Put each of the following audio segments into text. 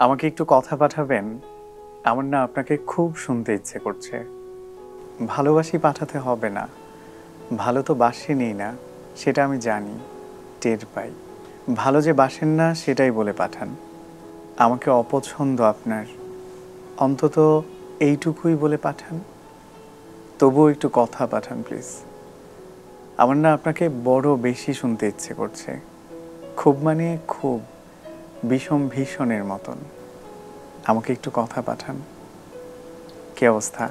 আমাকে একটু কথা পাঠাবেন? আমার না আপনাকে খুব শুনতে ইচ্ছে করছে। ভালোবাসি পাঠাতে হবে না। ভালো তো বাসেনই না, সেটা আমি জানি, টের পাই। ভালো যে বাসেন না সেটাই বলে পাঠান। আমাকে অপছন্দ আপনার, অন্তত এইটুকুই বলে পাঠান। তবুও একটু কথা পাঠান প্লিজ। আমার না আপনাকে বড় বেশি শুনতে ইচ্ছে করছে, খুব মানে খুব, বিষম ভীষণের মতন। আমাকে একটু কথা পাঠান। কি অবস্থা?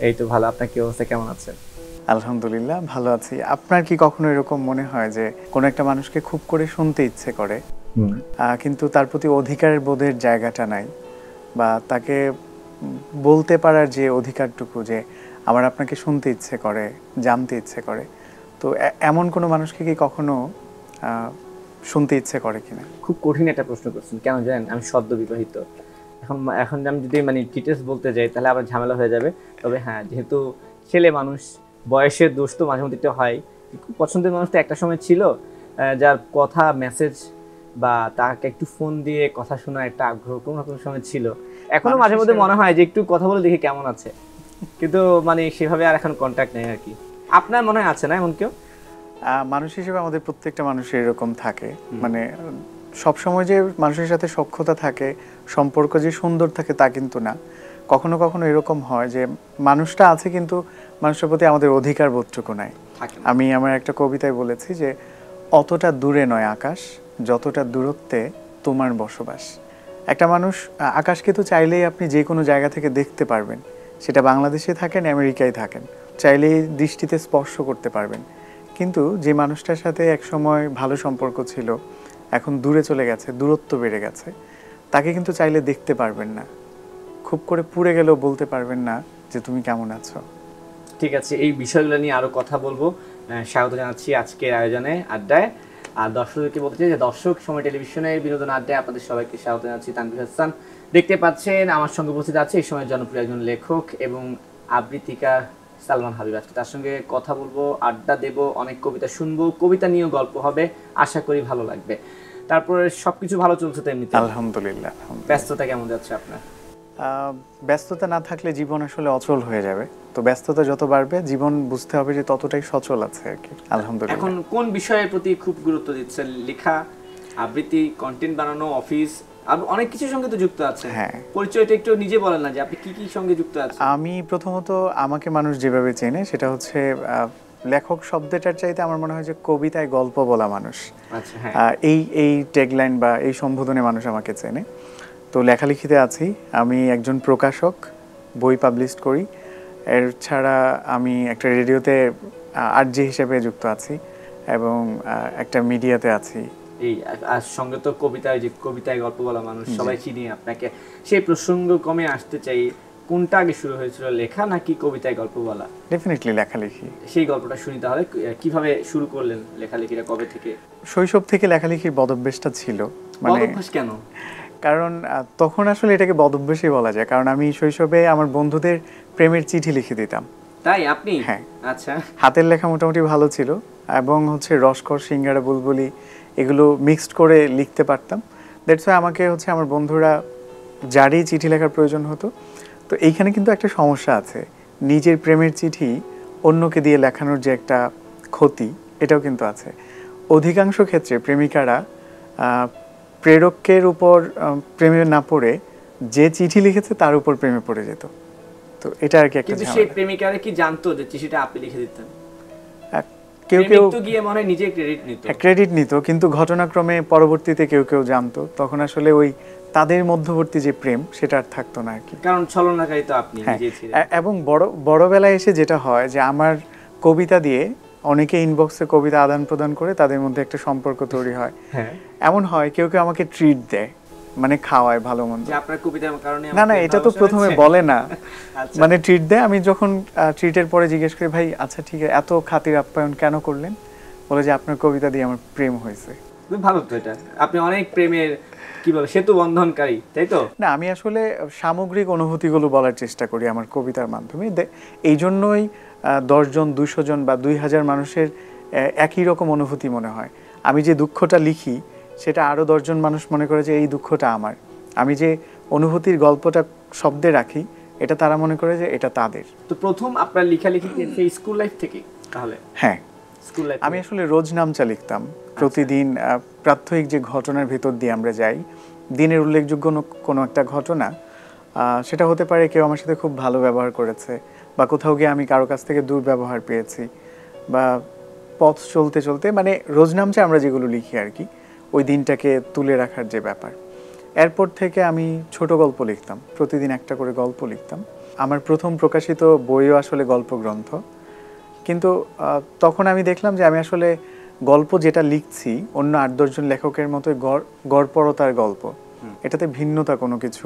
এই তো ভালো। আপনার কি অবস্থা, কেমন আছেন? আলহামদুলিল্লাহ ভালো আছি। আপনার কি কখনো এরকম মনে হয় যে কোনো একটা মানুষকে খুব করে শুনতে ইচ্ছে করে, কিন্তু তার প্রতি অধিকারের বোধের জায়গাটা নাই, বা তাকে বলতে পারার যে অধিকারটুকু, যে আমার আপনাকে শুনতে ইচ্ছে করে, জানতে ইচ্ছে করে, তো এমন কোনো মানুষকে কি কখনো শুনতে ইচ্ছে করে কিনা? খুব কঠিন একটা প্রশ্ন করছেন। কেন জানেন, আমি সদ্য বিবাহিত। এখন এখন আমি যদি ডিটেলস বলতে যাই তাহলে আবার ঝামেলা হয়ে যাবে। তবে হ্যাঁ, যেহেতু ছেলে মানুষ, বয়সের দোষ তো মাঝে মধ্যে একটু হয়। খুব পছন্দের মানুষ তো একটা সময় ছিল, যার কথা মেসেজ বা তাকে একটু ফোন দিয়ে কথা শোনার একটা আগ্রহ কোনো না কোনো সময় ছিল। এখনো মাঝে মধ্যে মনে হয় যে একটু কথা বলে দেখি কেমন আছে, কিন্তু সেভাবে আর এখন কন্ট্যাক্ট নেই আর কি। আপনার মনে হয় আছে না এমন কেউ? মানুষ হিসেবে আমাদের প্রত্যেকটা মানুষের এরকম থাকে, মানে সবসময় যে মানুষের সাথে সখ্যতা থাকে, সম্পর্ক যে সুন্দর থাকে তা কিন্তু না। কখনো কখনো এরকম হয় যে মানুষটা আছে কিন্তু মানুষের প্রতি আমাদের অধিকার বোধটুকু নাই। আমি আমার একটা কবিতায় বলেছি যে অতটা দূরে নয় আকাশ, যতটা দূরত্বে তোমার বসবাস। একটা মানুষ, আকাশকে তো চাইলেই আপনি যে কোনো জায়গা থেকে দেখতে পারবেন, সেটা বাংলাদেশে থাকেন আমেরিকায় থাকেন, চাইলেই দৃষ্টিতে স্পর্শ করতে পারবেন। কিন্তু যে মানুষটার সাথে একসময় ভালো সম্পর্ক ছিল, এখন দূরে চলে গেছে, দূরত্ব বেড়ে গেছে, তাকে কিন্তু চাইলে দেখতে পারবেন না, খুব করে পুড়ে গেলেও বলতে পারবেন না যে তুমি কেমন আছো। ঠিক আছে, এই বিষয়গুলো নিয়ে আরো কথা বলবো। স্বাগত জানাচ্ছি আজকের আয়োজনে, আড্ডায়। আর দর্শকদেরকে বলতে চাই যে দর্শক সময় টেলিভিশনের বিনোদন আড্ডায় আপনাদের সবাইকে স্বাগত জানাচ্ছি। তানভীর হাসান দেখতে পাচ্ছেন আমার সঙ্গে উপস্থিত আছে এই সময় জনপ্রিয় একজন লেখক এবং আবৃত্তিকার সালমান হাবিব। আজকে তার সঙ্গে কথা বলবো, আড্ডা দেব, অনেক কবিতা শুনবো, কবিতা নিয়েও গল্প হবে, আশা করি ভালো লাগবে। তারপরে সবকিছু ভালো চলছে তো এমনিতে? আলহামদুলিল্লাহ। ব্যস্ততা কেমন যাচ্ছে আপনার? ব্যস্ততা না থাকলে জীবন আসলে অচল হয়ে যাবে, তো ব্যস্ততা যত বাড়বে জীবন বুঝতে হবে যে ততটাই সচল আছে আর কি। আলহামদুলিল্লাহ। এখন কোন বিষয়ের প্রতি খুব গুরুত্ব দিচ্ছেন? লেখা, আবৃত্তি, কন্টেন্ট বানানো, অফিস, আর অনেক কিছুর সঙ্গে তো যুক্ত আছে। হ্যাঁ, পরিচয়টা একটু নিজে বলেন না যে আপনি কি কি সঙ্গে যুক্ত আছেন। আমি প্রথমত আমাকে মানুষ যেভাবে চেনে সেটা হচ্ছে লেখক শব্দটার চাইতে আমার মনে হয় যে কবিতায় গল্প বলা মানুষ। আচ্ছা, হ্যাঁ। এই এই ট্যাগলাইন বা এই সম্বোধনে মানুষ আমাকে চেনে। তো লেখালেখিতে আছি, আমি একজন প্রকাশক, বই পাবলিশ করি। এর ছাড়া আমি একটা রেডিওতে আরজে হিসেবে যুক্ত আছি এবং একটা মিডিয়াতে আছি। এই আর সঙ্গে তো কবিতায়, যে কবিতায় গল্প বলা মানুষ সবাই চিনি আপনাকে। সেই প্রসঙ্গ কমে আসতে চাই, কোনটা আগে শুরু হয়েছিল, লেখা নাকি কবিতায় গল্প বলা? ডেফিনেটলি লেখালেখি। সেই গল্পটা শুনি তাহলে। কিভাবে শুরু করলেন লেখালেখিটা, কবে থেকে? শৈশব থেকে লেখালেখির বদভ্যাসটা ছিল। বদভ্যাস কেন? কারণ তখন আসলে এটাকে বদভ্যাসই বলা যায়, কারণ আমি শৈশবে আমার বন্ধুদের প্রেমের চিঠি লিখে দিতাম। তাই আপনি? হ্যাঁ। আচ্ছা। হাতের লেখা মোটামুটি ভালো ছিল এবং হচ্ছে রসকর, সিঙ্গারা, বুলবুলি এগুলো মিক্সড করে লিখতে পারতাম। দ্যাটস ওয়াই আমাকে হচ্ছে আমার বন্ধুরা যারই চিঠি লেখার প্রয়োজন হতো। তো এইখানে কিন্তু একটা সমস্যা আছে, নিজের প্রেমের চিঠি অন্যকে দিয়ে লেখানোর যে একটা ক্ষতি, এটাও কিন্তু আছে। অধিকাংশ ক্ষেত্রে প্রেমিকারা প্রেরকের উপর প্রেমে না পড়ে যে চিঠি লিখেছে তার উপর প্রেমে পড়ে যেত। তো এটা আর কি একটা কিন্তু সেই প্রেমিকারা কি জানতো যে চিঠিটা আপনি লিখে দিতেন? কেউ কেউ তো গিয়ে মনে নিজে ক্রেডিট নিত, কিন্তু ঘটনাক্রমে পরবর্তীতে কেউ কেউ জানতো, তখন আসলে ওই তাদের মধ্যবর্তী যে প্রেম সেটা আর থাকতো না আর কি। কারণ ছলনাকারী তো আপনি নিজেই ছিলেন। এবং বড়বেলায় এসে যেটা হয় যে আমার কবিতা দিয়ে অনেকে ইনবক্সে কবিতা আদান প্রদান করে, তাদের মধ্যে একটা সম্পর্ক তৈরি হয়। হ্যাঁ, এমন হয় কেউ কেউ আমাকে ট্রিট দেয়, মানে খাওয়ায় ভালো মন্দ। যে আপনার কবিতার কারণে না না, এটা তো প্রথমে বলে না, মানে ট্রিট দেয়। আমি যখন ট্রিটের পরে জিজ্ঞেস করি, ভাই আচ্ছা ঠিক আছে, এত খাতির আপ্যায়ন কেন করলেন? বলে যে আপনার কবিতা দিয়ে আমার প্রেম হয়েছে। ভালো তো, এটা আপনি অনেক প্রেমের কি বলে সেতু বন্ধনকারী, তাই তো? না, আমি আসলে সামগ্রিক অনুভূতিগুলো বলার চেষ্টা করি আমার কবিতার মাধ্যমে। এই জন্যই 10 জন, 200 জন বা 2000 মানুষের একই রকম অনুভূতি মনে হয়। আমি যে দুঃখটা লিখি সেটা আরও 10 জন মানুষ মনে করে যে এই দুঃখটা আমার, আমি যে অনুভূতির গল্পটা শব্দে রাখি, এটা তারা মনে করে যে এটা তাদের। তো প্রথম আপনার লেখালেখি সেই স্কুল লাইফ থেকে? তাহলে হ্যাঁ, স্কুল লাইফ আমি আসলে রোজ নামচা লিখতাম প্রতিদিন। প্রাত্যহিক যে ঘটনার ভেতর দিয়ে আমরা যাই, দিনের উল্লেখযোগ্য কোনো একটা ঘটনা, সেটা হতে পারে কেউ আমার সাথে খুব ভালো ব্যবহার করেছে, বা কোথাও গিয়ে আমি কারো কাছ থেকে দুর্ব্যবহার পেয়েছি, বা পথ চলতে চলতে, মানে রোজ নামচা আমরা যেগুলো লিখি আর কি, ওই দিনটাকে তুলে রাখার যে ব্যাপার। এরপর থেকে আমি ছোট গল্প লিখতাম, প্রতিদিন একটা করে গল্প লিখতাম। আমার প্রথম প্রকাশিত বইও আসলে গল্প গ্রন্থ। কিন্তু তখন আমি দেখলাম যে আমি আসলে গল্প যেটা লিখছি অন্য 8-10 জন লেখকের মতোই গড়পড়তার গল্প, এটাতে ভিন্নতা কোনো কিছু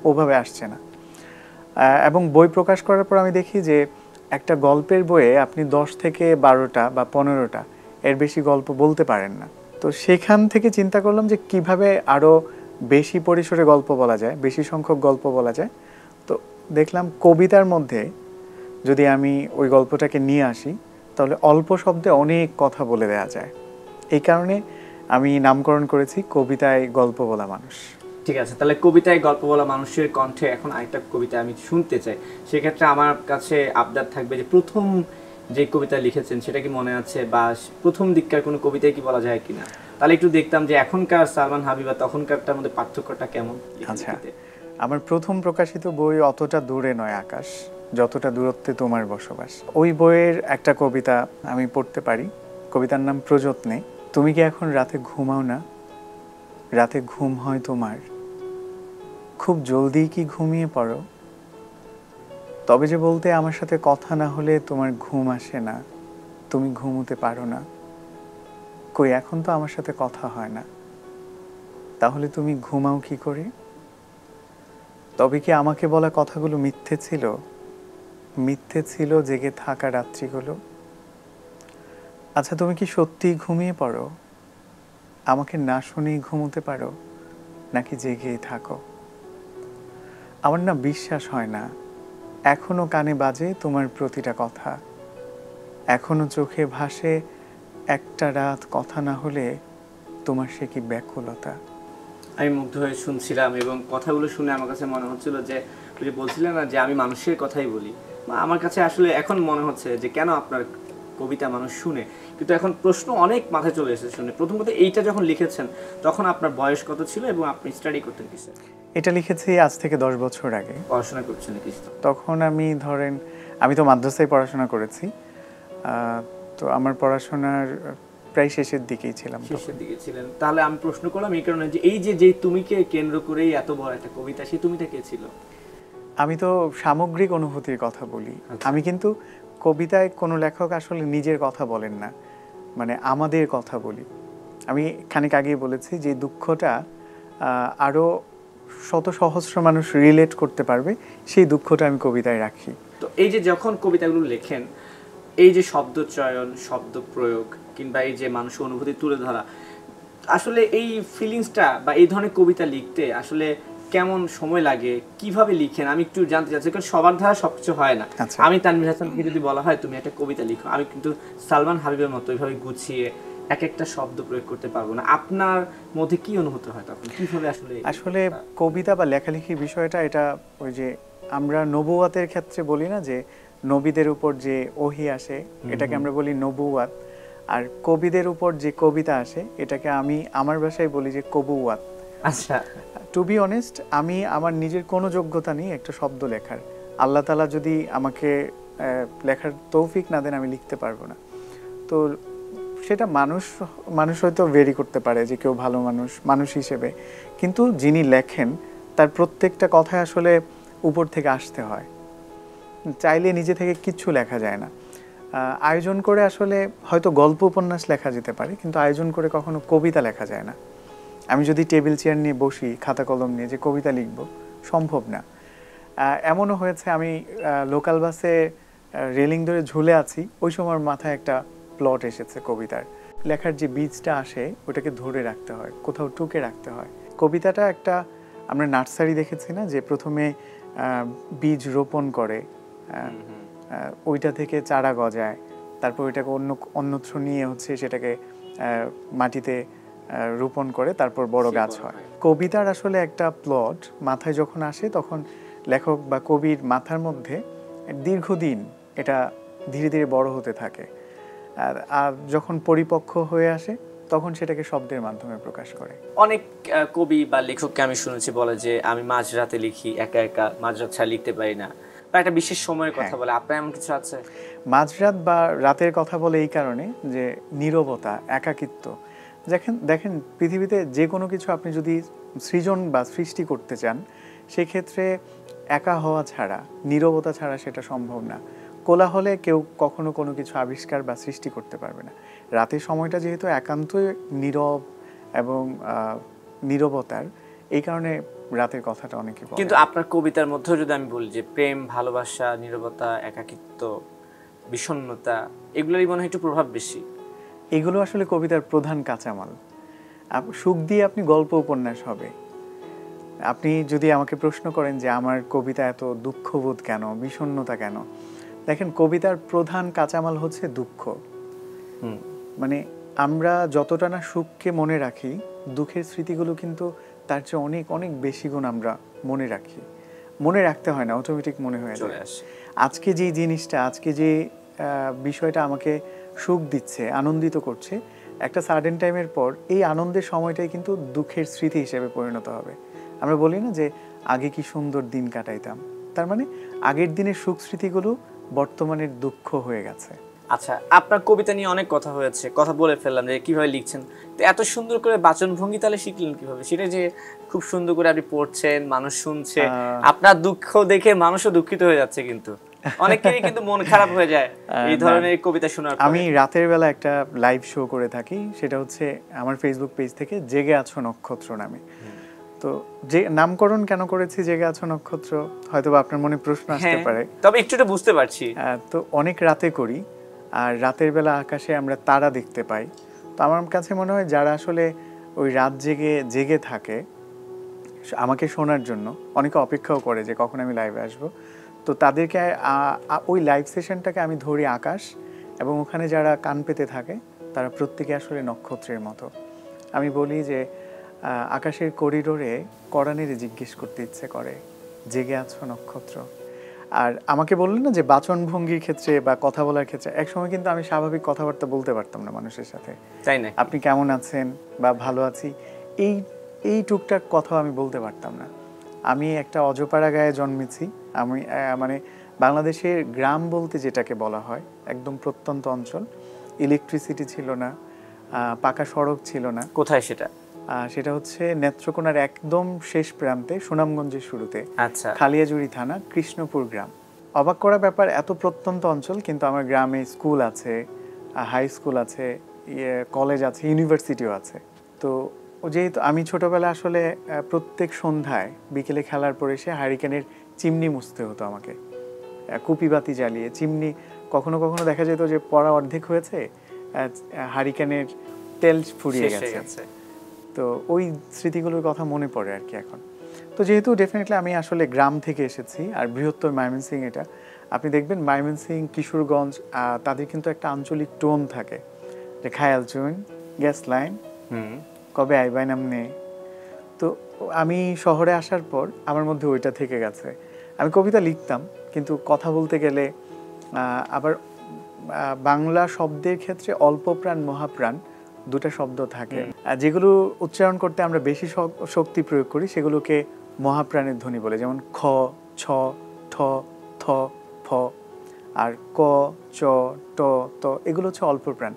ওভাবে আসছে না। এবং বই প্রকাশ করার পর আমি দেখি যে একটা গল্পের বইয়ে আপনি 10 থেকে 12টা বা 15টা এর বেশি গল্প বলতে পারেন না। তো সেখান থেকে চিন্তা করলাম যে কিভাবে আরও বেশি পরিসরে গল্প বলা যায়, বেশি সংখ্যক গল্প বলা যায়। তো দেখলাম কবিতার মধ্যে যদি আমি ওই গল্পটাকে নিয়ে আসি, তাহলে অল্প শব্দে অনেক কথা বলে দেওয়া যায়। এই কারণে আমি নামকরণ করেছি কবিতায় গল্প বলা মানুষ। ঠিক আছে, তাহলে কবিতায় গল্প বলা মানুষের কণ্ঠে এখন আরেকটা কবিতা আমি শুনতে চাই। সেক্ষেত্রে আমার কাছে আবদার থাকবে যে প্রথম যে কবিতা লিখেছেন সেটা কি মনে আছে, বা প্রথম দিককার কোনো কবিতায় কি বলা যায় কিনা? তাহলে একটু দেখতাম যে এখনকার সালমান হাবিব আর তখনকারটার মধ্যে পার্থক্যটা কেমন। আচ্ছা, আমার প্রথম প্রকাশিত বই অতটা দূরে নয় আকাশ, যতটা দূরত্বে তোমার বসবাস। ওই বইয়ের একটা কবিতা আমি পড়তে পারি। কবিতার নাম প্রযত্নে। তুমি কি এখন রাতে ঘুমাও না? রাতে ঘুম হয় তোমার? খুব জলদি কি ঘুমিয়ে পড়ো? তবে যে বলতে আমার সাথে কথা না হলে তোমার ঘুম আসে না, তুমি ঘুমোতে পারো না। কই এখন তো আমার সাথে কথা হয় না, তাহলে তুমি ঘুমাও কি করে? তবে কি আমাকে বলা কথাগুলো মিথ্যে ছিল? মিথ্যে ছিল জেগে থাকা রাত্রিগুলো? আচ্ছা, তুমি কি সত্যিই ঘুমিয়ে পড়ো? আমাকে না শুনেই ঘুমোতে পারো, নাকি জেগেই থাকো? আমার না বিশ্বাস হয় না, এখনো কানে বাজে তোমার প্রতিটা কথা, এখনো চোখে ভাসে একটা রাত কথা না হলে তোমার সে কি ব্যাকুলতা। আমি মুগ্ধ হয়ে শুনছিলাম এবং কথাগুলো শুনে আমার কাছে মনে হচ্ছিল যে ওই যে বলছিলেন না যে আমি মানুষের কথাই বলি, বা আমার কাছে আসলে এখন মনে হচ্ছে যে কেন আপনার কবিতা মানুষ শুনে। কিন্তু এখন প্রশ্ন অনেক মাথায় চলে এসেছে শুনে। প্রথম কথা, এইটা যখন লিখেছেন তখন আপনার বয়স কত ছিল এবং আপনি স্টাডি করতেন কিসে? এটা লিখেছি আজ থেকে 10 বছর আগে। পড়াশোনা করছেন কি? তখন আমি ধরেন, আমি তো মাদ্রাসায় পড়াশোনা করেছি, তো আমার পড়াশোনার প্রায় শেষের দিকেই ছিলাম। শেষের দিকে ছিলেন। তাহলে আমি প্রশ্ন করলাম এই কারণে যে এই যে তুমিকে কেন্দ্র করেই এত বড় একটা কবিতা, সেই তুমিটা কে ছিল? আমি তো সামগ্রিক অনুভূতির কথা বলি। আমি কিন্তু কবিতায় কোনো লেখক আসলে নিজের কথা বলেন না, মানে আমাদের কথা বলি। আমি খানিক আগেই বলেছি যে দুঃখটা আরও শত সহস্র মানুষ রিলেট করতে পারবে, সেই দুঃখটা আমি কবিতায় রাখি। তো এই যে যখন কবিতাগুলো লেখেন, এই যে শব্দ চয়ন, শব্দ প্রয়োগ, কিংবা এই যে মানুষের অনুভূতি তুলে ধরা, আসলে এই ফিলিংসটা বা এই ধরনের কবিতা লিখতে আসলে কেমন সময় লাগে, কিভাবে লিখেন আমি একটু জানতে চাচ্ছি। কারণ সবার ধারা সবকিছু হয় না। আমি তানভীর হাসানকে যদি বলা হয় তুমি একটা কবিতা লিখো, আমি কিন্তু সালমান হাবিবের মতো এইভাবে গুছিয়ে এক একটা শব্দ প্রয়োগ করতে পারবো না। আপনার মধ্যে কি অনুভূতি হয় তখন, কিভাবে আসলে কবিতা বা লেখালেখির বিষয়টা, এটা ওই যে আমরা নবুয়াতের ক্ষেত্রে বলি না যে নবীদের উপর যে ওহী আসে, এটাকে আমরা বলি নবুয়াত। আর কবিদের উপর যে কবিতা আসে, এটাকে আমি আমার ভাষায় বলি যে কবুয়াত। আচ্ছা, টু বি অনেস্ট, আমি আমার নিজের কোনো যোগ্যতা নেই একটা শব্দ লেখার। আল্লাহ তাআলা যদি আমাকে লেখার তৌফিক না দেন, আমি লিখতে পারবো না। তো সেটা মানুষ হয়তো ভেরি করতে পারে যে কেউ ভালো মানুষ হিসেবে, কিন্তু যিনি লেখেন তার প্রত্যেকটা কথা আসলে উপর থেকে আসতে হয়। চাইলে নিজে থেকে কিচ্ছু লেখা যায় না। আয়োজন করে আসলে হয়তো গল্প উপন্যাস লেখা যেতে পারে, কিন্তু আয়োজন করে কখনো কবিতা লেখা যায় না। আমি যদি টেবিল চেয়ার নিয়ে বসি, খাতা কলম নিয়ে যে কবিতা লিখব, সম্ভব না। এমনও হয়েছে আমি লোকাল বাসে রেলিং ধরে ঝুলে আছি, ওই সময় মাথায় একটা প্লট এসেছে কবিতার। লেখার যে বীজটা আসে ওটাকে ধরে রাখতে হয়, কোথাও টুকে রাখতে হয়। কবিতাটা একটা, আমরা নার্সারি দেখেছি না, যে প্রথমে বীজ রোপণ করে, ওইটা থেকে চারা গজায়, তারপর ওইটাকে অন্যত্র নিয়ে সেটাকে মাটিতে রোপণ করে তারপর বড় গাছ হয়। কবিতার আসলে একটা প্লট মাথায় যখন আসে তখন লেখক বা কবির মাথার মধ্যে দীর্ঘদিন এটা ধীরে ধীরে বড় হতে থাকে, আর যখন পরিপক্ক হয়ে আসে তখন সেটাকে শব্দের মাধ্যমে প্রকাশ করে। অনেক কবি বা লেখককে আমি শুনেছি বলে যে আমি মাঝরাতে লিখি, একা একা, মাঝরাত ছাড়া লিখতে পারি না, বা একটা বিশেষ সময়ের কথা বলে। আপনার এমন কিছু আছে? মাঝরাত বা রাতের কথা বলে এই কারণে যে নীরবতা, একাকিত্ব। দেখেন পৃথিবীতে যে কোনো কিছু আপনি যদি সৃজন বা সৃষ্টি করতে চান, সেক্ষেত্রে একা হওয়া ছাড়া, নীরবতা ছাড়া সেটা সম্ভব না। কোলাহলে কেউ কখনো কোনো কিছু আবিষ্কার বা সৃষ্টি করতে পারবে না। রাতের সময়টা যেহেতু একান্তই নীরব এবং নীরবতার, এই কারণে রাতের কথাটা অনেকে বলে। কিন্তু আপনার কবিতার মধ্যেও যদি আমি বলি যে প্রেম, ভালোবাসা, নীরবতা, একাকিত্ব, বিষণ্ণতা, এগুলোরই মনে হয় একটু প্রভাব বেশি। এগুলো আসলে কবিতার প্রধান কাঁচামাল। সুখ দিয়ে আপনি গল্প উপন্যাস হবে। আপনি যদি আমাকে প্রশ্ন করেন যে আমার কবিতা এত দুঃখবোধ কেন, বিষণ্ণতা কেন, দেখেন কবিতার প্রধান কাঁচামাল হচ্ছে দুঃখ। মানে আমরা যতটা না সুখকে মনে রাখি, দুঃখের স্মৃতিগুলো কিন্তু তার চেয়ে অনেক অনেক বেশি গুণ আমরা মনে রাখি। মনে রাখতে হয় না, অটোমেটিক মনে হয়ে যায়। আজকে যে জিনিসটা, আজকে যে বিষয়টা আমাকে সুখ দিচ্ছে, আনন্দিত করছে, একটা সার্টেন টাইমের পর এই আনন্দের সময়টাই কিন্তু দুঃখের স্মৃতি হিসেবে পরিণত হবে। আমরা বলি না যে আগে কি সুন্দর দিন কাটাইতাম, তার মানে আগের দিনের সুখ স্মৃতিগুলো বর্তমানের দুঃখ হয়ে গেছে। আচ্ছা, আপনার কবিতা নিয়ে অনেক কথা হয়েছে, কথা বলে ফেললাম যে কিভাবে লিখছেন। তো এত সুন্দর করে বাচনভঙ্গি তাহলে শিখলেন কিভাবে? সেটা যে খুব সুন্দর করে আপনি পড়ছেন, মানুষ শুনছে, আপনার দুঃখ দেখে মানুষও দুঃখিত হয়ে যাচ্ছে। কিন্তু অনেকেরই কিন্তু মন খারাপ হয়ে যায় এই ধরনের কবিতা শোনার পরে। আমি রাতের বেলা একটা লাইভ শো করে থাকি, সেটা হচ্ছে আমার ফেসবুক পেজ থেকে জেগে আছো নক্ষত্র নামে। তো যে নামকরণ কেন করেছি জেগে আছো নক্ষত্র, হয়তো আপনার মনে প্রশ্ন আসতে পারে, তবে একটু বুঝতে পারছি। তো অনেক রাতে করি, আর রাতের বেলা আকাশে আমরা তারা দেখতে পাই। তো আমার কাছে মনে হয় যারা আসলে ওই রাত জেগে থাকে আমাকে শোনার জন্য, অনেকে অপেক্ষাও করে যে কখন আমি লাইভে আসবো, তো তাদেরকে ওই লাইভ সেশনটাকে আমি ধরি আকাশ, এবং ওখানে যারা কান পেতে থাকে তারা প্রত্যেকে আসলে নক্ষত্রের মতো। আমি বলি যে আকাশের করিডোরে করানেরে জিজ্ঞেস করতে ইচ্ছে করে, জেগে আছো নক্ষত্র। আর আমাকে বললেন না যে বাচনভঙ্গির ক্ষেত্রে বা কথা বলার ক্ষেত্রে, একসময় কিন্তু আমি স্বাভাবিক কথাবার্তা বলতে পারতাম না মানুষের সাথে, তাই না? আপনি কেমন আছেন বা ভালো আছি, এই টুকটাক কথাও আমি বলতে পারতাম না। আমি একটা অজপাড়া গায়ে জন্মেছি। আমি মানে বাংলাদেশের গ্রাম বলতে যেটাকে বলা হয়, একদম প্রত্যন্ত অঞ্চল, ইলেকট্রিসিটি ছিল না, পাকা সড়ক ছিল না। কোথায় সেটা? সেটা হচ্ছে নেত্রকোনার একদম শেষ প্রান্তে, সুনামগঞ্জের শুরুতে। আচ্ছা। খালিয়াজুড়ি থানা, কৃষ্ণপুর গ্রাম। অবাক করা ব্যাপার, এত প্রত্যন্ত অঞ্চল কিন্তু আমার গ্রামে স্কুল আছে, হাই স্কুল আছে, কলেজ আছে, ইউনিভার্সিটিও আছে। তো যেহেতু আমি ছোটবেলা আসলে প্রত্যেক সন্ধ্যায় বিকেলে খেলার পরে এসে হারিকেনের চিমনি মুছতে হতো আমাকে, কুপিবাতি জ্বালিয়ে চিমনি। কখনো কখনো দেখা যেত যে পড়া অর্ধেক হয়েছে, হারিকেনের তেল ফুরিয়ে গেছে। তো ওই স্মৃতিগুলোর কথা মনে পড়ে আর কি এখন। তো যেহেতু ডেফিনেটলি আমি আসলে গ্রাম থেকে এসেছি, আর বৃহত্তর ময়মনসিংহ এটা, আপনি দেখবেন ময়মনসিংহ, কিশোরগঞ্জ, তাদের কিন্তু একটা আঞ্চলিক টোন থাকে, যে খায়াল চুন, গ্যাস লাইন, কবে আইবাই নামনে। তো আমি শহরে আসার পর আমার মধ্যে ওইটা থেকে গেছে। আমি কবিতা লিখতাম, কিন্তু কথা বলতে গেলে আবার বাংলা শব্দের ক্ষেত্রে অল্পপ্রাণ মহাপ্রাণ দুটো শব্দ থাকে, যেগুলো উচ্চারণ করতে আমরা বেশি শক্তি প্রয়োগ করি, সেগুলোকে মহাপ্রাণের ধ্বনি বলে। যেমন খ, ছ, ঠ, থ, ফ, আর ক, চ, ট, ত, এগুলো হচ্ছে অল্প প্রাণ।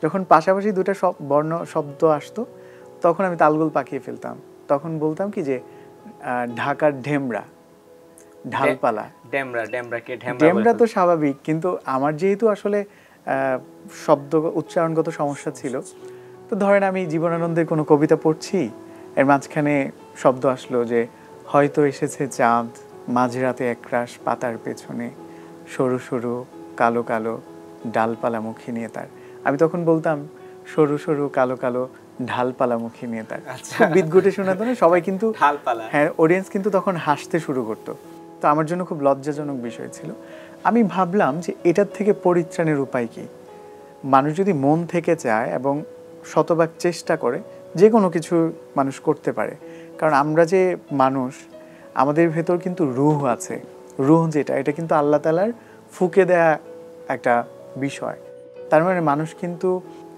যখন পাশাপাশি দুটো বর্ণ শব্দ আসতো তখন আমি তালগোল পাকিয়ে ফেলতাম। তখন বলতাম কি যে ঢাকার ঢেমরা, ঢালপালা। ডেমরা তো স্বাভাবিক, কিন্তু আমার যেহেতু আসলে শব্দ উচ্চারণগত সমস্যা ছিল, তো ধরেন আমি জীবনানন্দের কোনো কবিতা পড়ছি, এর মাঝখানে শব্দ আসলো যে হয়তো এসেছে চাঁদ, মাঝরাতে একরাশ পাতার পেছনে, সরু সরু কালো কালো ডালপালামুখী নিয়ে তার। আমি তখন বলতাম সরু সরু কালো কালো ঢালপালামুখী নিয়ে তার। বিদঘুটে শোনাতো না সবাই, কিন্তু হ্যাঁ, অডিয়েন্স কিন্তু তখন হাসতে শুরু করতো। তো আমার জন্য খুব লজ্জাজনক বিষয় ছিল। আমি ভাবলাম যে এটার থেকে পরিত্রাণের উপায় কি। মানুষ যদি মন থেকে চায় এবং শতভাগ চেষ্টা করে, যে কোনো কিছু মানুষ করতে পারে। কারণ আমরা যে মানুষ, আমাদের ভেতর কিন্তু রূহ আছে। রূহ যেটা, এটা কিন্তু আল্লাহ তাআলার ফুঁকে দেয়া একটা বিষয়। তার মানে মানুষ কিন্তু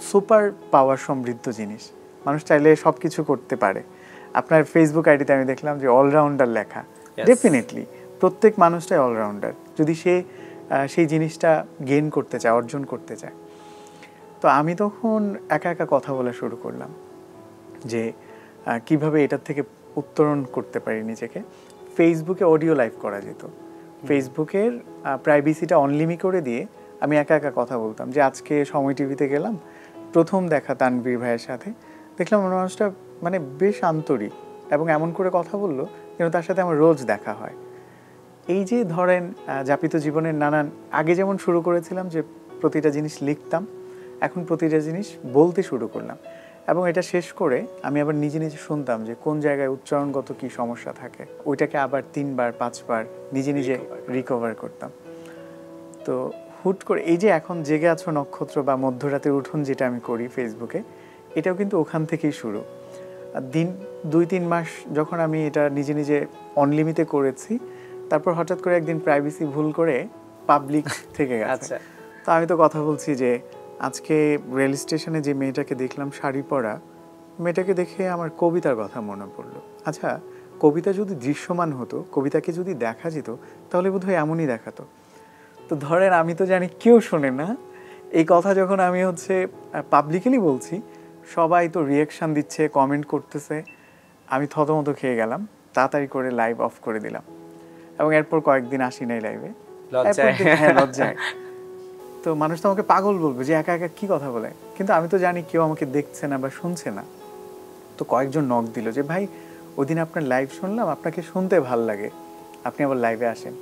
সুপার পাওয়ার সমৃদ্ধ জিনিস। মানুষ চাইলে সব কিছু করতে পারে। আপনার ফেসবুক আইডিতে আমি দেখলাম যে অলরাউন্ডার লেখা। ডেফিনেটলি প্রত্যেক মানুষটাই অলরাউন্ডার, যদি সে সেই জিনিসটা গেইন করতে চায়, অর্জন করতে চায়। তো আমি তখন একা একা কথা বলা শুরু করলাম যে কিভাবে এটার থেকে উত্তরণ করতে পারি নিজেকে। ফেসবুকে অডিও লাইভ করা যেত। ফেসবুকের প্রাইভেসিটা অনলিমি করে দিয়ে আমি একা একা কথা বলতাম যে আজকে সময় টিভিতে গেলাম, প্রথম দেখা তানভীর ভাইয়ের সাথে, দেখলাম মানুষটা মানে বেশ আন্তরিক এবং এমন করে কথা বললো যেন তার সাথে আমার রোজ দেখা হয়। এই যে ধরেন যাপিত জীবনের নানান, আগে যেমন শুরু করেছিলাম যে প্রতিটা জিনিস লিখতাম, এখন প্রতিটা জিনিস বলতে শুরু করলাম। এবং এটা শেষ করে আমি আবার নিজে নিজে শুনতাম যে কোন জায়গায় উচ্চারণগত কি সমস্যা থাকে, ওইটাকে আবার 3বার 5বার নিজে নিজে রিকভার করতাম। তো হুট করে এই যে এখন জেগে আছো নক্ষত্র বা মধ্যরাতের উঠোন যেটা আমি করি ফেসবুকে, এটাও কিন্তু ওখান থেকেই শুরু। দিন 2-3 মাস যখন আমি এটা নিজে নিজে অনলিমিতে করেছি, তারপর হঠাৎ করে একদিন প্রাইভেসি ভুল করে পাবলিক থেকে গেছে। তো আমি তো কথা বলছি যে আজকে রেল স্টেশনে যে মেয়েটাকে দেখলাম শাড়ি পরা, মেয়েটাকে দেখে আমার কবিতার কথা মনে পড়লো। আচ্ছা, কবিতা যদি দৃশ্যমান হতো, কবিতাকে যদি দেখা যেত, তাহলে বোধহয় এমনই দেখাতো। তো ধরেন আমি তো জানি কেউ শোনে না, এই কথা যখন আমি পাবলিকলি বলছি, সবাই তো রিয়াকশান দিচ্ছে, কমেন্ট করতেছে। আমি থতমত খেয়ে গেলাম, তাড়াতাড়ি করে লাইভ অফ করে দিলাম এবং এরপর কয়েকদিন আসি নাই লাইভে। লজ্জায়। তো মানুষ তো আমাকে পাগল বলবে যে একা একা কি কথা বলে, কিন্তু আমি তো জানি কেউ আমাকে দেখছে না বা শুনছে না। তো কয়েকজন নক দিল যে ভাই ওদিন আপনার লাইভ শুনলাম, আপনাকে শুনতে ভাল লাগে, আপনি আবার লাইভে আসেন।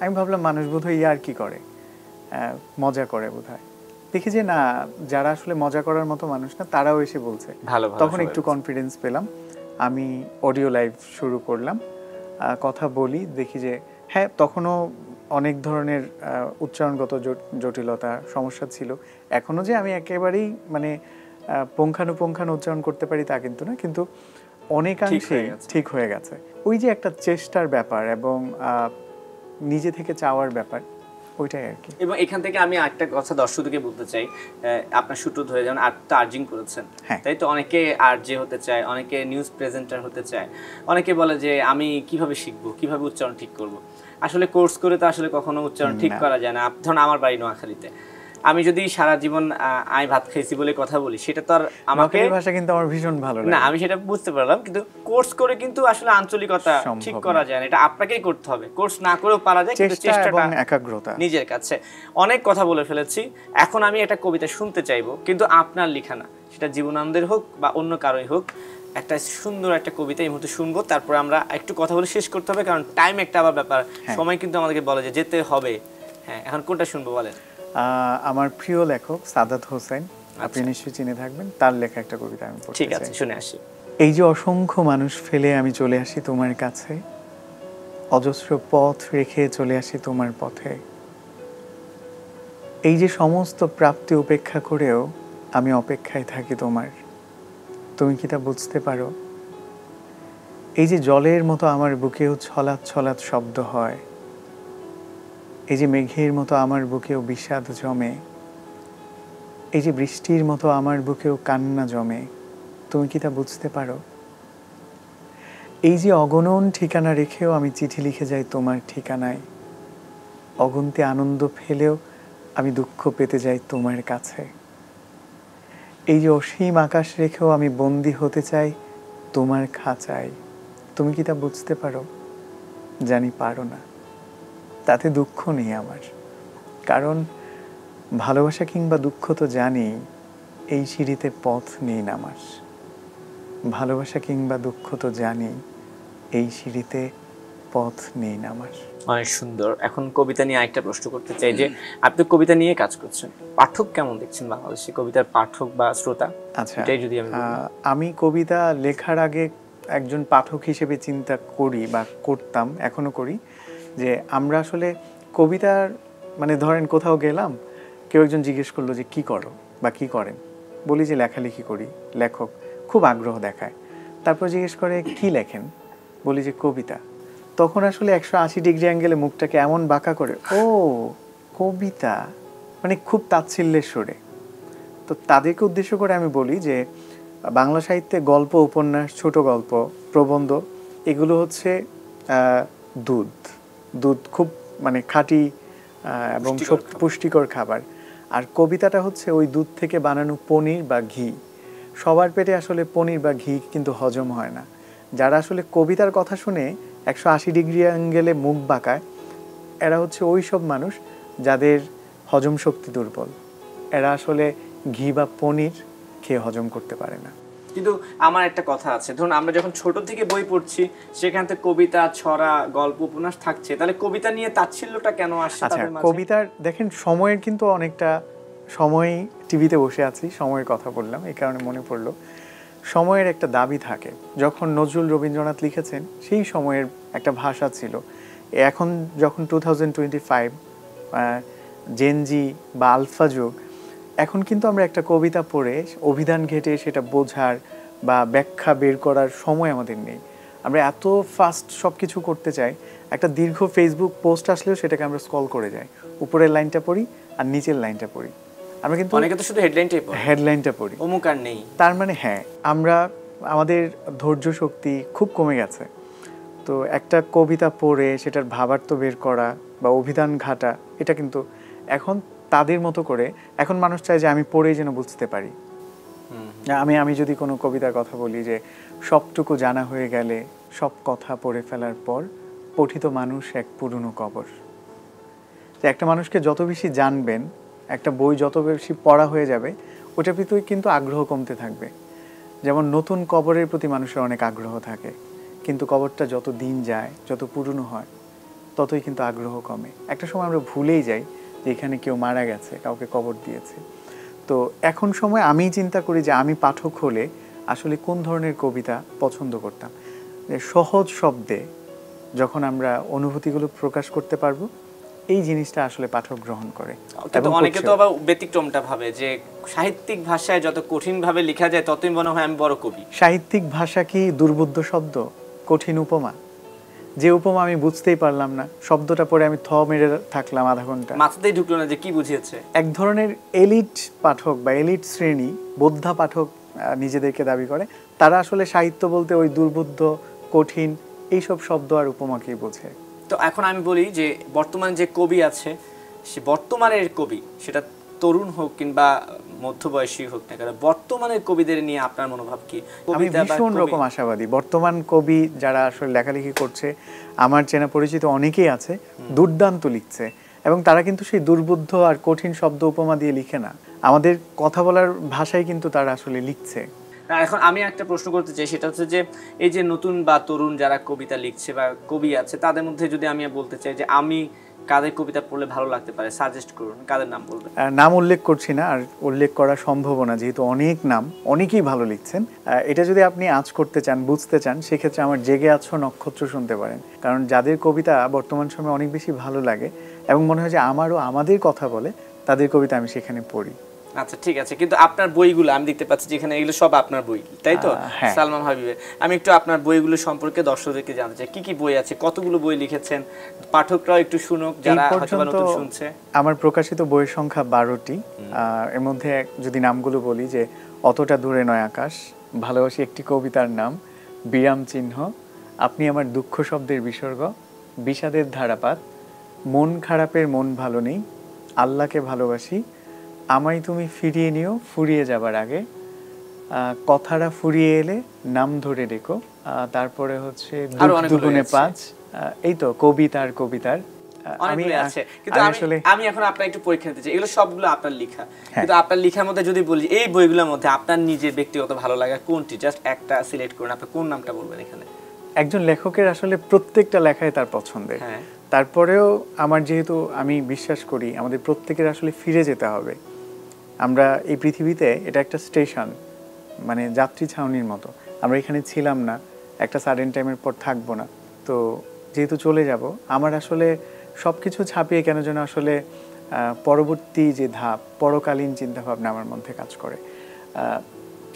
আমি ভাবলাম মানুষ বোধহয় আর কি করে, মজা করে বোধহয়। দেখি যে না, যারা আসলে মজা করার মতো মানুষ না, তারাও এসে বলছে। তখন একটু কনফিডেন্স পেলাম, আমি অডিও লাইভ শুরু করলাম, কথা বলি, দেখি যে হ্যাঁ, তখনও অনেক ধরনের উচ্চারণগত জটিলতা সমস্যা ছিল। এখনও যে আমি একেবারেই মানে পুঙ্খানুপুঙ্খানু উচ্চারণ করতে পারি তা কিন্তু না, কিন্তু অনেকাংশেই ঠিক হয়ে গেছে। ওই যে একটা চেষ্টার ব্যাপার এবং নিজে থেকে চাওয়ার ব্যাপার, ওইটাই আর কি। এবং এখান থেকে আমি একটা কথা দর্শকদেরকে বলতে চাই, আপনার শুটু ধরে যেমন আর্জিং করেছেন, তাই তো? অনেকে আরজে হতে চায়, অনেকে নিউজ প্রেজেন্টার হতে চায়, অনেকে বলে যে আমি কিভাবে শিখবো, কিভাবে উচ্চারণ ঠিক করব। আসলে কোর্স করে তো আসলে কখনো উচ্চারণ ঠিক করা যায় না। ধরুন আমার বাড়ি নোয়াখালীতে, আমি যদি সারা জীবন আমি ভাত খাইছি বলে কথা বলি, সেটা তো আর আমাকে, ভাষা কিন্তু আমার ভীষণ ভালো লাগে না, আমি সেটা বুঝতে পারলাম, কিন্তু কোর্স করে কিন্তু আসলে আঞ্চলিকতা ঠিক করা যায় না। এটা আপনাকেই করতে হবে, কোর্স না করেও পারা যায়, কিন্তু চেষ্টাটা, একাগ্রতা নিজের কাছে। অনেক কথা বলে ফেলেছি, এখন আমি একটা কবিতা শুনতে চাইবো, কিন্তু আপনার লেখা না, সেটা জীবনানন্দের হোক বা অন্য কারোই হোক, একটা সুন্দর একটা কবিতা এই মুহূর্তে শুনবো, তারপর আমরা একটু কথা বলে শেষ করতে হবে, কারণ টাইম একটা আবার ব্যাপার, সময় কিন্তু আমাদেরকে বলে যে যেতে হবে। হ্যাঁ, এখন কোনটা শুনবো বলেন? আমার প্রিয় লেখক সাদাত হোসেন, আপনি নিশ্চয়ই চিনে থাকবেন, তার লেখা একটা কবিতা আমি পড়তে চাই। ঠিক আছে, শুনে আসি। এই যে অসংখ্য মানুষ ফেলে আমি চলে আসি তোমার কাছে, অজস্র পথ রেখে চলে আসি তোমার পথে। এই যে সমস্ত প্রাপ্তি উপেক্ষা করেও আমি অপেক্ষায় থাকি তোমার, তুমি কি তা বুঝতে পারো? এই যে জলের মতো আমার বুকেও ছলাৎ ছলাৎ শব্দ হয়, এই যে মেঘের মতো আমার বুকেও বিষাদ জমে, এই যে বৃষ্টির মতো আমার বুকেও কান্না জমে, তুমি কি তা বুঝতে পারো? এই যে অগণন ঠিকানা রেখেও আমি চিঠি লিখে যাই তোমার ঠিকানায়, অগুন্তি আনন্দ ফেলেও আমি দুঃখ পেতে যাই তোমার কাছে। এই যে অসীম আকাশ রেখেও আমি বন্দী হতে চাই তোমার খাঁচায়, তুমি কি তা বুঝতে পারো? জানি পারো না, তাতে দুঃখ নেই আমার, কারণ ভালোবাসা কিংবা দুঃখ তো জানি এই সিঁড়িতে পথ নেই নামার। ভালোবাসা কিংবা দুঃখ তো জানি এই সিঁড়িতে পথ নেই নামার। অনেক সুন্দর। এখন কবিতা নিয়ে আরেকটা প্রশ্ন করতে চাই, যে আপনি কবিতা নিয়ে কাজ করছেন, পাঠক কেমন দেখছেন বাংলাদেশে, কবিতার পাঠক বা শ্রোতা? আচ্ছা, এটাই যদি আমি কবিতা লেখার আগে একজন পাঠক হিসেবে চিন্তা করি বা করতাম, এখনো করি, যে আমরা আসলে কবিতার মানে ধরেন কোথাও গেলাম, কেউ একজন জিজ্ঞেস করলো যে কি করো বা কি করেন, বলি যে লেখালেখি করি, লেখক। খুব আগ্রহ দেখায়। তারপর জিজ্ঞেস করে কি লেখেন, বলি যে কবিতা। তখন আসলে 180 ডিগ্রি অ্যাঙ্গেলে মুখটাকে এমন বাঁকা করে, ও কবিতা, মানে খুব তাচ্ছিল্যের সুরে। তো তাদেরকে উদ্দেশ্য করে আমি বলি যে বাংলা সাহিত্যে গল্প, উপন্যাস, ছোট গল্প, প্রবন্ধ এগুলো হচ্ছে দুধ দুধ খুব মানে খাঁটি এবং পুষ্টিকর খাবার। আর কবিতাটা হচ্ছে ওই দুধ থেকে বানানো পনির বা ঘি। সবার পেটে আসলে পনির বা ঘি কিন্তু হজম হয় না। যারা আসলে কবিতার কথা শুনে 180 ডিগ্রি অ্যাঙ্গেলে মুখ বাঁকায়, এরা হচ্ছে ওই সব মানুষ যাদের হজম শক্তি দুর্বল। এরা আসলে ঘি বা পনির খেয়ে হজম করতে পারে না। কিন্তু আমার একটা কথা আছে, ধরুন আমরা যখন ছোট থেকে বই পড়ছি সেখান থেকে কবিতা, ছড়া, গল্প, উপন্যাস থাকছে, তাহলে কবিতা নিয়ে তাচ্ছিল্যটা কেন আসছে তাদের মাঝে? কবিতার দেখেন সময়ের কিন্তু অনেকটা, সময় টিভিতে বসে আছি, সময়ের কথা বললাম এই কারণে মনে পড়লো, সময়ের একটা দাবি থাকে। যখন নজরুল, রবীন্দ্রনাথ লিখেছেন সেই সময়ের একটা ভাষা ছিল। এখন যখন 2025 জেনজি বা আলফা যুগ, এখন কিন্তু আমরা একটা কবিতা পড়ে অভিধান ঘেঁটে সেটা বোঝার বা ব্যাখ্যা বের করার সময় আমাদের নেই। আমরা এত ফাস্ট সব কিছু করতে চাই, একটা দীর্ঘ ফেসবুক পোস্ট আসলেও সেটাকে আমরা স্ক্রল করে যাই, উপরের লাইনটা পড়ি আর নিচের লাইনটা পড়ি। আমরা কিন্তু অনেকে তো শুধু হেডলাইনটা পড়ি, অমুক আর নেই। তার মানে হ্যাঁ, আমাদের ধৈর্য শক্তি খুব কমে গেছে। তো একটা কবিতা পড়ে সেটার ভাবার্থ বের করা বা অভিধান ঘাটা, এটা কিন্তু এখন তাদের মতো করে এখন মানুষ চায় যে আমি পড়েই যেন বুঝতে পারি। আমি যদি কোনো কবিতার কথা বলি যে সবটুকু জানা হয়ে গেলে সব কথা পড়ে ফেলার পর পঠিত মানুষ এক পুরনো কবর। যে একটা মানুষকে যত বেশি জানবেন, একটা বই যত বেশি পড়া হয়ে যাবে, ওটার ভিতরে কিন্তু আগ্রহ কমতে থাকবে। যেমন নতুন কবরের প্রতি মানুষের অনেক আগ্রহ থাকে, কিন্তু কবরটা যত দিন যায়, যত পুরনো হয়, ততই কিন্তু আগ্রহ কমে। একটা সময় আমরা ভুলেই যাই যে এখানে কেউ মারা গেছে, কাউকে কবর দিয়েছে। তো এখন সময় আমি চিন্তা করি যে আমি পাঠক হলে আসলে কোন ধরনের কবিতা পছন্দ করতাম। যে সহজ শব্দে যখন আমরা অনুভূতিগুলো প্রকাশ করতে পারবো, এই জিনিসটা আসলে পাঠক গ্রহণ করে। কিন্তু অনেকে তো আবার ব্যতিক্রমটা ভাবে যে সাহিত্যিক ভাষায় যত কঠিন ভাবে লেখা যায় ততই মনে হয় আমি বড় কবি। সাহিত্যিক ভাষা কি দুর্বোধ্য শব্দ, কঠিন উপমা? যে উপমা আমি বুঝতেই পারলাম না, শব্দটা পড়ে আমি থ মেরে থাকলাম আধা ঘন্টা, মাথাতেই ঢুকলো না যে কি বুঝিয়েছে। এক ধরনের এলিট পাঠক বা এলিট শ্রেণী, বোদ্ধা পাঠক নিজেদেরকে দাবি করে, তারা আসলে সাহিত্য বলতে ওই দুর্বোধ্য, কঠিন এইসব শব্দ আর উপমাকেই বোঝে। তো এখন আমি বলি যে বর্তমান যে কবি আছে, সে বর্তমানের কবি, সেটা তরুণ হোক কিংবা মধ্যবয়সী হোক না কেন, বর্তমানের কবিদের নিয়ে আপনার মনোভাব কি? আমি ভীষণ রকম আশাবাদী। বর্তমান কবি যারা আসলে লেখালেখি করছে, আমার চেনা পরিচিত অনেকেই আছে, দুর্দান্ত লিখছে, এবং তারা কিন্তু সেই দুর্বোধ্য আর কঠিন শব্দ উপমা দিয়ে লিখে না, আমাদের কথা বলার ভাষায় কিন্তু তারা আসলে লিখছে। এখন আমি একটা প্রশ্ন করতে চাই, সেটা হচ্ছে যে এই যে নতুন বা তরুণ যারা কবিতা লিখছে বা কবি আছে, তাদের মধ্যে যদি আমি বলতে চাই যে আমি কাদের কবিতা পড়লে ভালো লাগতে পারে, সাজেস্ট করুন, কাদের নাম বলবেন? নাম উল্লেখ করছি না, আর উল্লেখ করা সম্ভব না, যেহেতু অনেক নাম, অনেকেই ভালো লিখছেন। এটা যদি আপনি আঁচ করতে চান, বুঝতে চান, সেক্ষেত্রে আমার জেগে আছো নক্ষত্র শুনতে পারেন। কারণ যাদের কবিতা বর্তমান সময়ে অনেক বেশি ভালো লাগে এবং মনে হয় যে আমারও আমাদের কথা বলে, তাদের কবিতা আমি সেখানে পড়ি। আচ্ছা ঠিক আছে, কিন্তু আপনার বইগুলো আমি দেখতে পাচ্ছি যেখানে এগুলো সব আপনার বই, তাই তো? সালমান হাবিবের। আমি একটু আপনার বইগুলো সম্পর্কে দর্শকদেরকে জানতে চাই, কি কি বই আছে, কতগুলো বই লিখেছেন, পাঠকরাও একটু শুনুক যারা হয়তো নতুন শুনছে। আমার প্রকাশিত বইয়ের সংখ্যা 12টি। এর মধ্যে যদি নামগুলো বলি যে অতটা দূরে নয় আকাশ, ভালোবাসি একটি কবিতার নাম, বিরাম চিহ্ন, আপনি আমার দুঃখ শব্দের বিসর্গ, বিষাদের ধারাপাত, মন খারাপের মন ভালো নেই, আল্লাহকে ভালোবাসি, আমায় তুমি ফিরিয়ে নিও ফুরিয়ে যাবার আগে, কথাটা ফুরিয়ে এলে নাম ধরে ডেকো, তারপরে হচ্ছে দুগুণে 5, এই তো কবিতার আমি এখন আপনার একটু পরীক্ষা নিতে চাই, এগুলো সবগুলো আপনার লেখা, কিন্তু আপনার লেখার মধ্যে যদি বলি এই বইগুলোর মধ্যে আপনার নিজের ব্যক্তিগত ভালো লাগা কোনটি, জাস্ট একটা সিলেক্ট করুন, আপনি কোন নামটা বলবেন এখানে? একজন লেখকের আসলে প্রত্যেকটা লেখাই তার পছন্দের, তারপরেও আমার যেহেতু আমি বিশ্বাস করি আমাদের প্রত্যেকের আসলে ফিরে যেতে হবে। আমরা এই পৃথিবীতে, এটা একটা স্টেশন, মানে যাত্রী ছাউনির মতো, আমরা এখানে ছিলাম না, একটা সাডেন টাইমের পর থাকবো না। তো যেহেতু চলে যাব, আমার আসলে সব কিছু ছাপিয়ে কেন যেন আসলে পরবর্তী যে ধাপ, পরকালীন চিন্তাভাবনা আমার মধ্যে কাজ করে।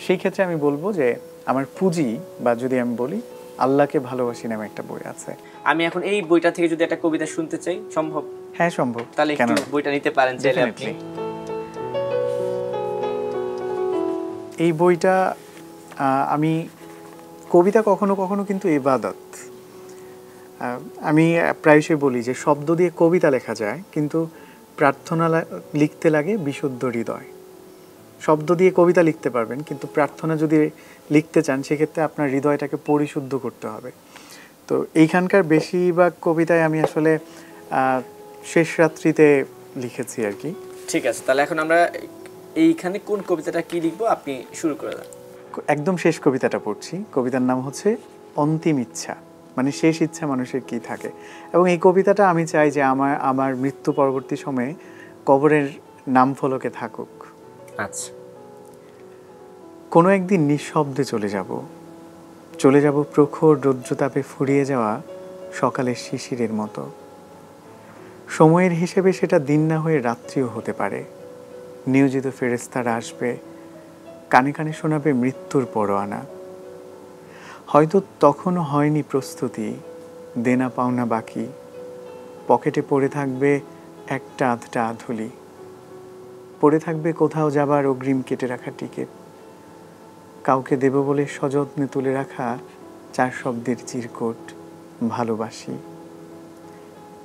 সেই ক্ষেত্রে আমি বলবো যে আমার পুঁজি বা যদি আমি বলি আল্লাহকে ভালোবাসি নামে একটা বই আছে। আমি এখন এই বইটা থেকে যদি একটা কবিতা শুনতে চাই, সম্ভব? হ্যাঁ সম্ভব, তাহলে কেন একটু না? বইটা নিতে পারেন চাইলে আপনি। Definitely। এই বইটা আমি কবিতা কখনো কখনো কিন্তু ইবাদত। আমি প্রায়শই বলি যে শব্দ দিয়ে কবিতা লেখা যায়, কিন্তু প্রার্থনা লিখতে লাগে বিশুদ্ধ হৃদয়। শব্দ দিয়ে কবিতা লিখতে পারবেন, কিন্তু প্রার্থনা যদি লিখতে চান সেক্ষেত্রে আপনার হৃদয়টাকে পরিশুদ্ধ করতে হবে। তো এইখানকার বেশিরভাগ কবিতায় আমি আসলে শেষ রাত্রিতে লিখেছি আর কি। ঠিক আছে, তাহলে এখন আমরা এইখানে কোন কবিতাটা কি লিখবো, আপনি শুরু করে দেন। একদম শেষ কবিতাটা পড়ছি। কবিতার নাম হচ্ছে অন্তিম ইচ্ছা, মানে শেষ ইচ্ছা মানুষের কি থাকে। এবং এই কবিতাটা আমি চাই যে আমার মৃত্যু পরবর্তী সময়ে কবরের নাম ফলকে থাকুক। আচ্ছা। কোনো একদিন নিঃশব্দে চলে যাব প্রখর রৌদ্রতাপে ফুরিয়ে যাওয়া সকালের শিশিরের মতো। সময়ের হিসেবে সেটা দিন না হয়ে রাত্রিও হতে পারে। নিয়োজিত ফেরেশতারা আসবে, কানে কানে শোনাবে মৃত্যুর পরোয়ানা। হয়তো তখনও হয়নি প্রস্তুতি, দেনা পাওনা বাকি, পকেটে পড়ে থাকবে একটা আধটা আধুলি, পড়ে থাকবে কোথাও যাবার অগ্রিম কেটে রাখা টিকিট, কাউকে দেব বলে সযত্নে তুলে রাখা 4 শব্দের চিরকুট ভালোবাসি।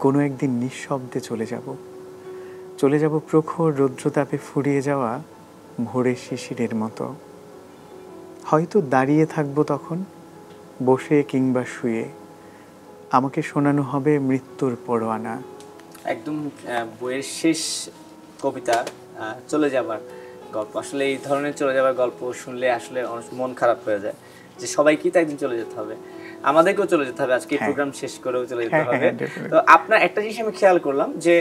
কোনো একদিন নিঃশব্দে চলে যাব প্রখর রৌদ্রতাপে ফুরিয়ে যাওয়া ভোরের শিশিরের মতো। হয়তো দাঁড়িয়ে থাকবো তখন, বসে কিংবা শুয়ে, আমাকে শোনানো হবে মৃত্যুর পরোয়ানা। একদম বইয়ের শেষ কবিতা, চলে যাবার গল্প। আসলে এই ধরনের চলে যাবার গল্প শুনলে আসলে মন খারাপ হয়ে যায়, যে সবাইকেই তো একদিন চলে যেতে হবে, আমাদেরকেও চলে যেতে হবে, আজকে প্রোগ্রাম শেষ করেও চলে যেতে হবে। তো আপনার একটা জিনিস আমি খেয়াল করলাম যে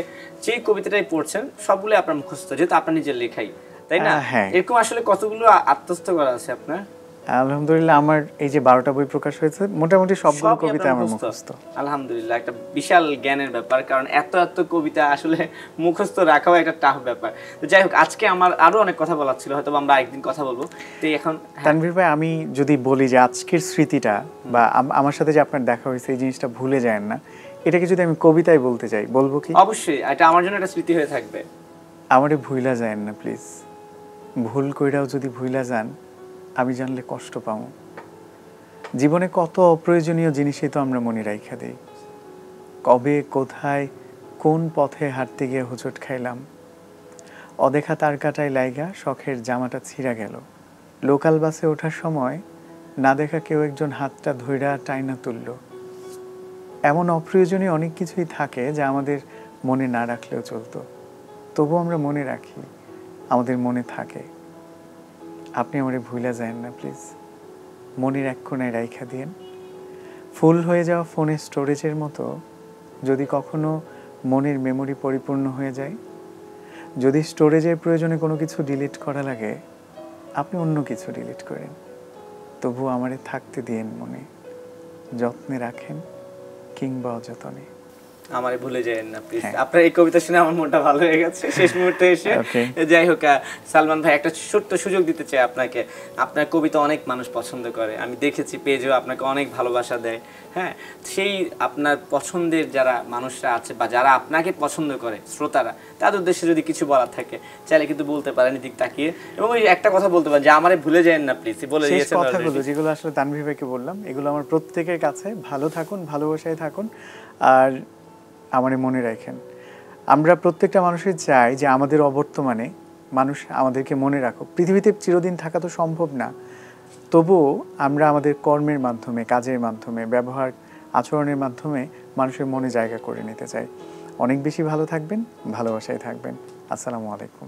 যে কবিতাটাই পড়ছেন সবগুলো আপনার মুখস্থ, যেহেতু আপনার নিজের লেখাই, তাই না? এরকম আসলে কতগুলো আত্মস্থ করা আছে আপনার? আলহামদুলিল্লাহ, আমার এই যে 12টা বই প্রকাশ হয়েছে, মোটামুটি সবগুলো কবিতা আমার মুখস্থ। আলহামদুলিল্লাহ, একটা বিশাল জ্ঞানের ব্যাপার, কারণ এত এত কবিতা আসলে মুখস্থ রাখাও একটা টাফ ব্যাপার। তো যাই হোক, আজকে আমার আরো অনেক কথা বলার ছিল, হয়তো আমরা একদিন কথা বলবো। তো এখন তানভীর ভাই, আমি যদি বলি যে আজকের স্মৃতিটা বা আমার সাথে যে আপনার দেখা হয়েছে এই জিনিসটা ভুলে যায় না, এটাকে যদি আমি কবিতায় বলতে চাই, বলবো কি? অবশ্যই, এটা আমার জন্য একটা স্মৃতি হয়ে থাকবে। আমারে ভুইলা যায় না প্লিজ, ভুল কইরাও যদি ভুইলা যান, আমি জানলে কষ্ট পাবো। জীবনে কত অপ্রয়োজনীয় জিনিসই তো আমরা মনে রাইখা দেই। কবে, কোথায়, কোন পথে হাঁটতে গিয়ে হোঁচট খাইলাম, অদেখা তার কাটায় লাইগা শখের জামাটা ছিঁড়া গেল। লোকাল বাসে ওঠার সময় না দেখা কেউ একজন হাতটা ধইরা টাইনা তুলল। এমন অপ্রয়োজনীয় অনেক কিছুই থাকে যা আমাদের মনে না রাখলেও চলতো, তবু আমরা মনে রাখি, আমাদের মনে থাকে। আপনি আমারে ভুইলা যায়েন না প্লিজ, মনের এক কোণায় রাইখা দিয়েন। ফুল হয়ে যাওয়া ফোনের স্টোরেজের মতো যদি কখনো মনের মেমোরি পরিপূর্ণ হয়ে যায়, যদি স্টোরেজের প্রয়োজনে কোনো কিছু ডিলিট করা লাগে, আপনি অন্য কিছু ডিলিট করেন, তবু আমারে থাকতে দিয়েন মনে, যত্নে রাখেন কিংবা অযতনে। আমারে ভুলে যায়েন না প্লিজ। আপনার এই কবিতা শুনে আমার মনটা ভালো হয়ে গেছে শেষ মুহূর্তে এসে। যাই হোক, সালমান ভাই, একটা ছোট্ট সুযোগ দিতে চাই আপনাকে। আপনার কবিতা অনেক মানুষ পছন্দ করে, আমি দেখেছি পেজেও আপনাকে অনেক ভালোবাসা দেয়। হ্যাঁ, সেই আপনার পছন্দের যারা মানুষরা আছে বা যারা আপনাকে পছন্দ করে, শ্রোতারা, তাদের উদ্দেশ্যে যদি কিছু বলার থাকে চাইলে কিন্তু বলতে পারেন দিক তাকিয়ে। এবং ওই একটা কথা বলতে পারেন যে আমারে ভুলে যায়েন না প্লিজ, বলে দিয়েছেন কথাগুলো যেগুলো আসলে তানভীর ভাইকে বললাম, এগুলো আমার প্রত্যেকের কাছে। ভালো থাকুন, ভালোবাসায় থাকুন, আর আমারে মনে রাখেন। আমরা প্রত্যেকটা মানুষই চাই যে আমাদের অবর্তমানে মানুষ আমাদেরকে মনে রাখুক। পৃথিবীতে চিরদিন থাকা তো সম্ভব না, তবুও আমরা আমাদের কর্মের মাধ্যমে, কাজের মাধ্যমে, ব্যবহার আচরণের মাধ্যমে মানুষের মনে জায়গা করে নিতে চাই। অনেক বেশি ভালো থাকবেন, ভালোবাসায় থাকবেন। আসসালামু আলাইকুম।